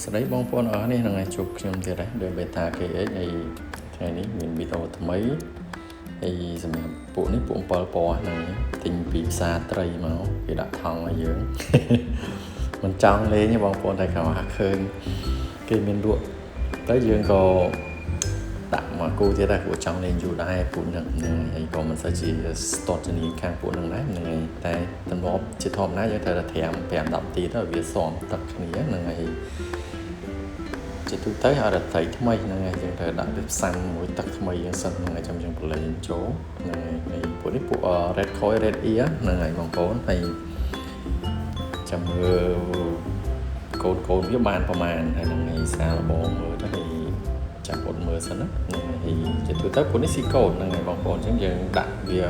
ស្ដីបងប្អូនអស់នេះនឹងឲ្យជួបខ្ញុំទៀតដែរដោយ Beta KX ហើយថ្ងៃនេះមានវីដេអូថ្មីហើយសម្រាប់ពួកនេះពួក7ពណ៌ហ្នឹងទិញពីផ្សារត្រីមកគេដាក់ថង់ឲ្យយើងមិនចង់លេងទេបងប្អូនតែគាត់ឃើញគេមានលក់ទៅយើងក៏ដាក់មកគូទៀតដែរពួកចង់លេងយូរដែរពួកហ្នឹងហើយក៏មិនសូវជាស្ទាត់ជំនាញខាងពួកហ្នឹងដែរហ្នឹងហើយតែទម្លាប់ជាធម្មតាយើងត្រូវតែត្រាំ5 10នាទីទៅវាស៊ាំទឹកគ្នាហ្នឹងហើយជាទូទៅឲ្យតែត្រីថ្មីហ្នឹងហើយយើងត្រូវដាក់វាផ្សំមួយទឹកថ្មីយើងសិនហ្នឹងហើយចាំយើងប្រឡែងចូលហ្នឹងហើយពួកនេះពួក Red Koi Red Ear ហ្នឹងហើយបងប្អូនហើយចាំមើលកូនវាបានប្រហែលហើយហ្នឹងហើយសារលបងមើលទៅហើយចាំអត់មើលសិនណាហើយជាទូទៅពួកនេះស៊ីកូនហ្នឹងហើយបងប្អូនអញ្ចឹងយើងដាក់វា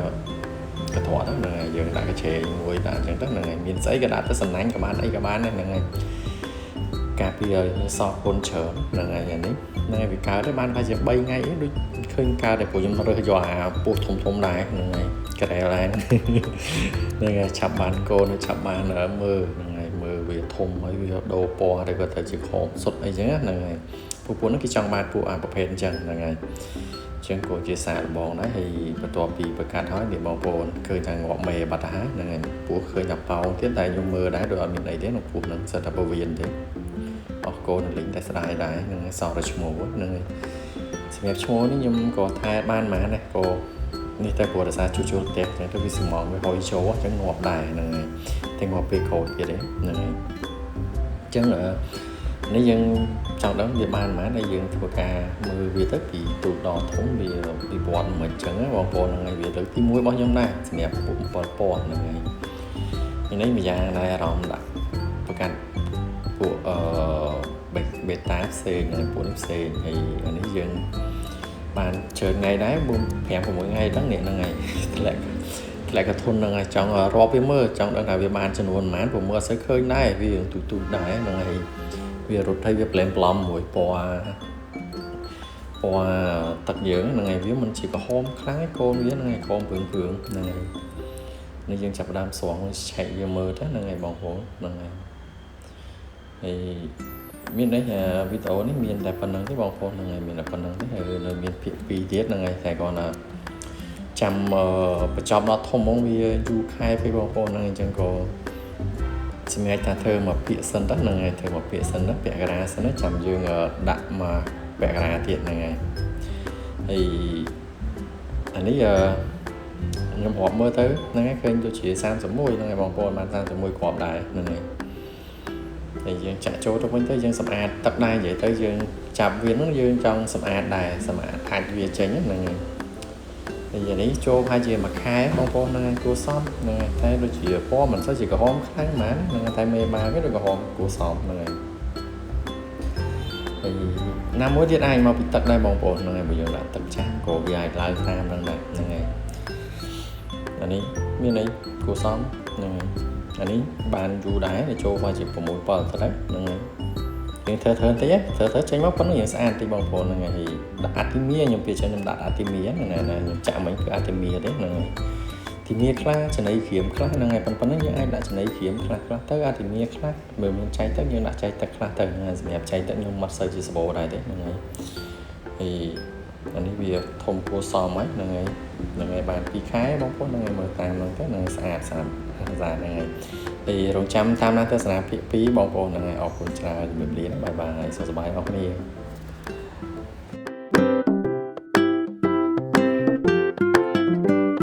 កន្ត្រកហ្នឹងហើយយើងដាក់កញ្ឆេងមួយដាក់អញ្ចឹងទៅហ្នឹងហើយមានស្អីក៏ដាក់ទៅសំណាញ់ក៏បានអីក៏បានដែរហ្នឹងហើយការពីឲ្យសោះគុនច្រើនហ្នឹងហើយអានេះហ្នឹងហើយវាកើតទៅបានថាជា3ថ្ងៃដូចឃើញកើតតែពួកខ្ញុំរើសយកអាពោះធំដែរហ្នឹងហើយកែឡើងហ្នឹងហើយឆាប់បានកូនឆាប់បានមើលហ្នឹងហើយមើលវាធំហើយវាដូរពណ៌ទៅក៏ទៅជាខំសុទ្ធអីចឹងហ្នឹងហើយពួកហ្នឹងគេចង់បានពួកអាប្រភេទអញ្ចឹងហ្នឹងហើយចឹងក៏ជាសារលបងដែរហើយបន្ទាប់ពីប្រកាសហើយនេះបងប្អូនឃើញថាងាប់មេបាត់ទៅហើយហ្នឹងហើយពួកឃើញតែប៉ោងទៀតតែខ្ញុំមើលដែរដូចអត់មានអីទេក្នុងពួកហ្នឹងសិតតែពវៀនទេអស់កូនលេងតែស្ដាយដែរហ្នឹងហើយសល់តែឈ្មោះហ្នឹងហើយសម្រាប់ឈ្មោះនេះខ្ញុំក៏ថែបានប៉ុន្មានដែរក៏នេះតែព្រោះរសារជួសផ្ទះចឹងទៅវាស្មងវាហុយចូលចឹងងាប់ដែរហ្នឹងហើយតែងាប់ពេលក្រោយទៀតទេហ្នឹងហើយចឹងនេះយើងចង់ដឹងវាបានប៉ុន្មានហើយយើងធ្វើការមើលវាទៅពីទូដល់ធំវាពីវត្តមិនអញ្ចឹងបងប្អូនហ្នឹងហើយវាលើកទី1របស់ខ្ញុំដែរសម្រាប់ពួក7ពណ៌ហ្នឹងហើយនេះម្យ៉ាងដែរអារម្មណ៍ដាក់ប្រកាន់ពួកបេតាផ្សេងហើយពួកនេះផ្សេងហើយអានេះយើងបានច្រើនថ្ងៃដែរ5 6ថ្ងៃហ្នឹងនេះហ្នឹងហើយធ្លាក់ក៏ធន់ហ្នឹងហើយចង់រាប់វាមើលចង់ដឹងថាវាបានចំនួនប៉ុន្មានព្រោះមើលអត់សូវឃើញដែរវាទូដែរហ្នឹងហើយវារត់ឲ្យវាប្លែមប្លំមួយពណ៌ទឹកយើងហ្នឹងហើយវាមិនជាក្រហមខ្លាំងឯងកូនវាហ្នឹងហើយក្រហមព្រឿងហ្នឹងហើយនេះយើងចាប់ដើមស្រង់ឆែកវាមើលទៅហ្នឹងហើយបងប្អូនហ្នឹងហើយមាននេះវីដេអូនេះមានតែប៉ុណ្្នឹងទេបងប្អូនហ្នឹងហើយមានតែប៉ុណ្្នឹងទេហើយនៅមានភាគ2ទៀតហ្នឹងហើយតែគាត់ថាចាំបញ្ចប់ដល់ធំហ្មងវាយូរខែពេកបងប្អូនហ្នឹងអញ្ចឹងក៏សម្រាប់ថាធ្វើមកពាក្យសិនទៅហ្នឹងហើយធ្វើមកពាក្យសិនទៅពាក្យករាសិនទៅចាំយើងដាក់មកពាក្យករាទៀតហ្នឹងហើយហើយអានេះខ្ញុំរាប់មើលទៅហ្នឹងហើយឃើញដូចជា31ហ្នឹងហើយបងប្អូនបាន31គ្រាប់ដែរហ្នឹងហើយហើយយើងចាក់ចូលទៅវិញទៅយើងសម្អាតទឹកដែរនិយាយទៅយើងចាប់វាហ្នឹងយើងចង់សម្អាតដែរសម្អាតអាចវាចេញហ្នឹងហើយហើយនេះចូលប្រហែលជាមួយខែបងប្អូនហ្នឹងគួរសមហ្នឹងហើយតែដូចជាពណ៌មិនសូវជាក្រហមខ្លាំងហ្មងហ្នឹងតែមេបាវាដូចក្រហមគួរសមហ្នឹងហើយណាមួយទៀតអាចមកពីទឹកដែរបងប្អូនហ្នឹងហើយបើយើងដាក់ទឹកចាស់ក៏វាអាចឡើងតាមហ្នឹងដែរហ្នឹងហើយអានេះមានអីគួរសមហ្នឹងហើយអានេះបានយូរដែរចូលមកជា6 7ទៅដែរហ្នឹងហើយយើងធ្វើតិចធ្វើចេញមកប៉ុណ្ណឹងយើងស្អាតតិចបងប្អូនហ្នឹងហើយដាក់អាទីមៀខ្ញុំពីចេញខ្ញុំដាក់អាទីមៀហ្នឹងហើយខ្ញុំចាក់មិញគឺអាទីមៀទេហ្នឹងហើយទីមៀខ្លះចំណីក្រៀមខ្លះហ្នឹងហើយប៉ុណ្ណឹងយើងអាចដាក់ចំណីក្រៀមខ្លះទៅអាទីមៀខ្លះមើលមានចែកទៅយើងដាក់ចែកទឹកខ្លះទៅសម្រាប់ចែកទឹកខ្ញុំមិនសូវជាសបោដែរទេហ្នឹងហើយអានេះវាធំគួរសមហ្នឹងហើយបាន2ខែបងប្អូនហ្នឹងហើយមើលតាមហ្នឹងទៅហ្នឹងស្អាតហ្នឹងហើយរងចាំតាមណាទស្សនាភាគ2បងប្អូនហ្នឹងហើយអរគុណច្រើនជំរាបលាបាយបាយសុខសប្បាយអរគ្នា